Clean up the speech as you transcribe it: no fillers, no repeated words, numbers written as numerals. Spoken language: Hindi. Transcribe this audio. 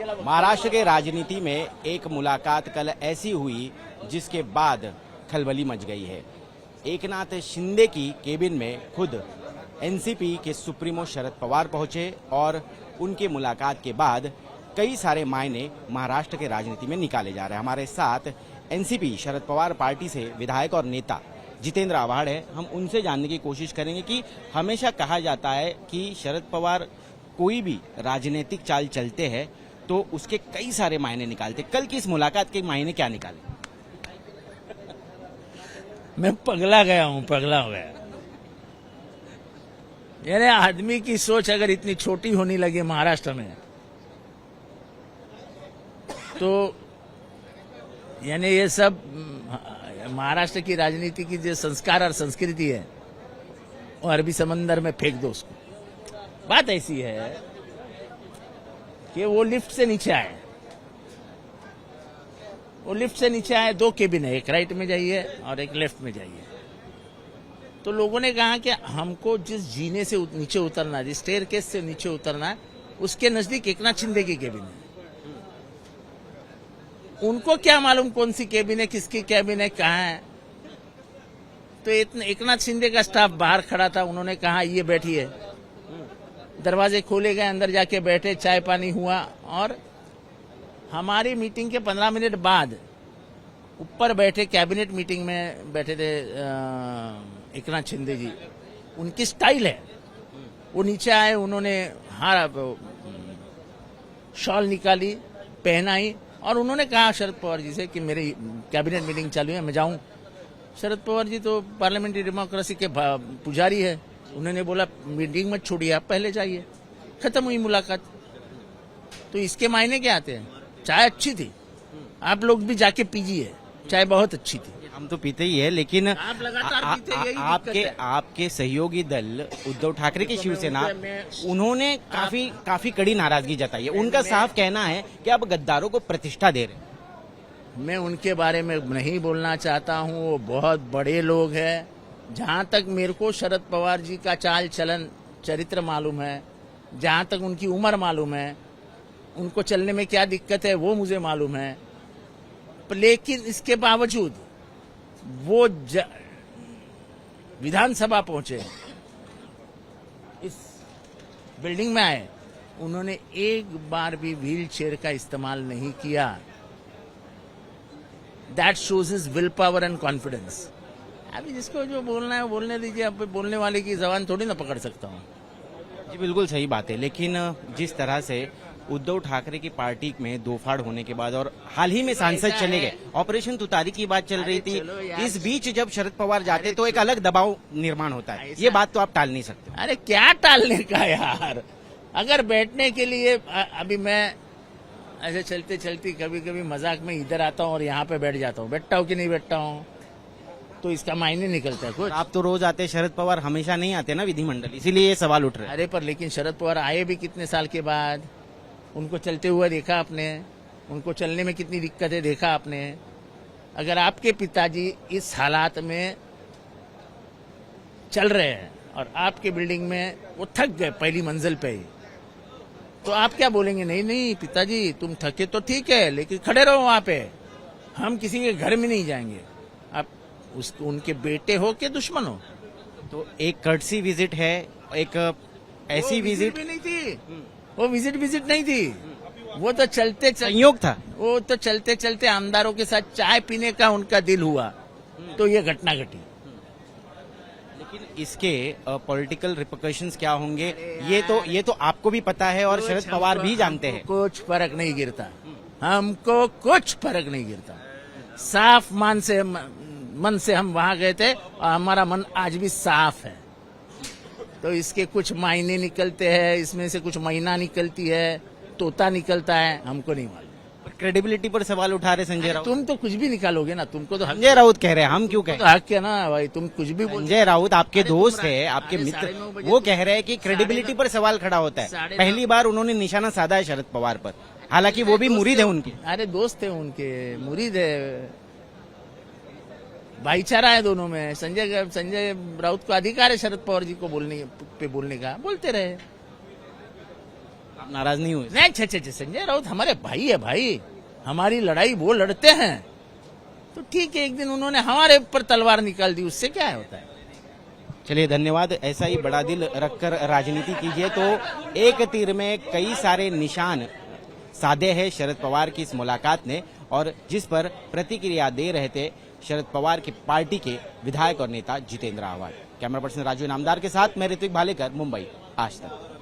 महाराष्ट्र के राजनीति में एक मुलाकात कल ऐसी हुई जिसके बाद खलबली मच गई है। एकनाथ शिंदे की केबिन में खुद एनसीपी के सुप्रीमो शरद पवार पहुंचे और उनके मुलाकात के बाद कई सारे मायने महाराष्ट्र के राजनीति में निकाले जा रहे हैं। हमारे साथ एनसीपी शरद पवार पार्टी से विधायक और नेता जितेंद्र आव्हाड है। हम उनसे जानने की कोशिश करेंगे कि हमेशा कहा जाता है कि शरद पवार कोई भी राजनीतिक चाल चलते हैं तो उसके कई सारे मायने निकालते। कल की इस मुलाकात के मायने क्या निकाले? मैं पगला गया हूं, पगला हो गया। यानी आदमी की सोच अगर इतनी छोटी होने लगी महाराष्ट्र में तो यानी ये सब महाराष्ट्र की राजनीति की जो संस्कार और संस्कृति है वो अरबी समंदर में फेंक दो उसको। बात ऐसी है कि वो लिफ्ट से नीचे आए, वो लिफ्ट से नीचे आए, दो केबिन है, एक राइट में जाइए और एक लेफ्ट में जाइए। तो लोगों ने कहा कि हमको जिस जीने से नीचे उतरना, जिस स्टेयरकेस से नीचे उतरना, उसके नजदीक एकनाथ शिंदे की केबिन है। उनको क्या मालूम कौन सी केबिन है, किसकी केबिन है, कहाँ है। तो एकनाथ शिंदे का स्टाफ बाहर खड़ा था, उन्होंने कहा ये बैठिए। दरवाजे खोले गए, अंदर जाके बैठे, चाय पानी हुआ और हमारी मीटिंग के 15 मिनट बाद ऊपर बैठे, कैबिनेट मीटिंग में बैठे थे एकनाथ शिंदे जी। उनकी स्टाइल है, वो नीचे आए, उन्होंने शॉल निकाली, पहनाई और उन्होंने कहा शरद पवार जी से कि मेरी कैबिनेट मीटिंग चालू है, मैं जाऊं। शरद पवार जी तो पार्लियामेंट्री डेमोक्रेसी के पुजारी है, उन्होंने बोला मीटिंग मत छोड़िए, आप पहले जाइए। खत्म हुई मुलाकात। तो इसके मायने क्या आते हैं? चाय अच्छी थी, आप लोग भी जाके पीजिए, चाय बहुत अच्छी थी। हम तो पीते ही है, लेकिन आप लगातार पीते, यही आपके सहयोगी दल उद्धव ठाकरे की शिवसेना, उन्होंने काफी कड़ी नाराजगी जताई है। उनका साफ कहना है कि आप गद्दारों को प्रतिष्ठा दे रहे हैं। मैं उनके बारे में नहीं बोलना चाहता हूं, वो बहुत बड़े लोग हैं। जहां तक मेरे को शरद पवार जी का चाल चलन चरित्र मालूम है, जहां तक उनकी उम्र मालूम है, उनको चलने में क्या दिक्कत है वो मुझे मालूम है। लेकिन इसके बावजूद वो विधानसभा पहुंचे, इस बिल्डिंग में आए, उन्होंने एक बार भी व्हील चेयर का इस्तेमाल नहीं किया। That shows his will power and confidence. अभी जिसको जो बोलना है बोलने दीजिए, अब बोलने वाले की जबान थोड़ी ना पकड़ सकता हूँ। जी बिल्कुल सही बात है, लेकिन जिस तरह से उद्धव ठाकरे की पार्टी में दो फाड़ होने के बाद और हाल ही में सांसद चले गए, ऑपरेशन तुतारी की बात चल रही थी, इस बीच जब शरद पवार जाते तो एक अलग दबाव निर्माण होता है। ये बात तो आप टाल नहीं सकते। अरे क्या टालने का यार, अगर बैठने के लिए अभी मैं ऐसे चलते चलते कभी कभी मजाक में इधर आता हूँ और यहाँ पे बैठ जाता हूँ, बैठता हूँ कि नहीं बैठता हूँ, तो इसका मायने निकलता है कुछ। आप तो रोज आते, शरद पवार हमेशा नहीं आते ना विधिमंडल, इसीलिए ये सवाल उठ रहे हैं। अरे पर लेकिन शरद पवार आए भी कितने साल के बाद, उनको चलते हुए देखा आपने, उनको चलने में कितनी दिक्कत है देखा आपने। अगर आपके पिताजी इस हालात में चल रहे हैं और आपके बिल्डिंग में वो थक गए पहली मंजिल पे ही, तो आप क्या बोलेंगे? नहीं नहीं पिताजी तुम थके तो ठीक है, लेकिन खड़े रहो वहां पे, हम किसी के घर में नहीं जाएंगे। आप उनके बेटे हो के दुश्मन हो? तो एक कर्टसी विजिट है, एक ऐसी विजिट भी नहीं थी, वो विजिट नहीं थी, वो तो चलते संयोग था। वो तो चलते चलते आमदारों के साथ चाय पीने का उनका दिल हुआ, तो ये घटना घटी। लेकिन इसके पॉलिटिकल रिपरकशंस क्या होंगे ये तो आपको भी पता है और शरद पवार भी जानते हैं। कुछ फर्क नहीं गिरता, हमको कुछ फर्क नहीं गिरता। साफ मन से हम वहां गए थे और हमारा मन आज भी साफ है। तो इसके कुछ मायने निकलते हैं, इसमें से कुछ महीना निकलती है, तोता निकलता है, हमको नहीं मालूम। क्रेडिबिलिटी पर सवाल उठा रहे संजय राउत। तुम तो कुछ भी निकालोगे ना, तुमको तो संजय राउत कह रहे हैं, हम क्यों कह रहे हैं? हक है ना भाई, तुम कुछ भी बोल। संजय राउत आपके दोस्त है, आपके मित्र, वो कह रहे हैं कि क्रेडिबिलिटी पर सवाल खड़ा होता है। पहली बार उन्होंने निशाना साधा है शरद पवार पर, हालांकि वो भी मुरीद है उनके। अरे दोस्त है उनके, मुरीद है, भाईचारा है दोनों में। संजय राउत को अधिकार है शरद पवार जी को बोलने का, बोलते रहे। नाराज नहीं हुए? नहीं, छे संजय राउत हमारे भाई है भाई, हमारी लड़ाई वो लड़ते हैं, तो ठीक है, एक दिन उन्होंने हमारे ऊपर तलवार निकाल दी, उससे क्या होता है। चलिए धन्यवाद। ऐसा ही बड़ा दिल रखकर राजनीति कीजिए। तो एक तीर में कई सारे निशान साधे हैं शरद पवार की इस मुलाकात ने, और जिस पर प्रतिक्रिया दे रहे थे शरद पवार की पार्टी के विधायक और नेता जितेंद्र आव्हाड। कैमरा पर्सन राजू इनामदार के साथ मैं ऋत्विक भालेकर, मुंबई, आज तक।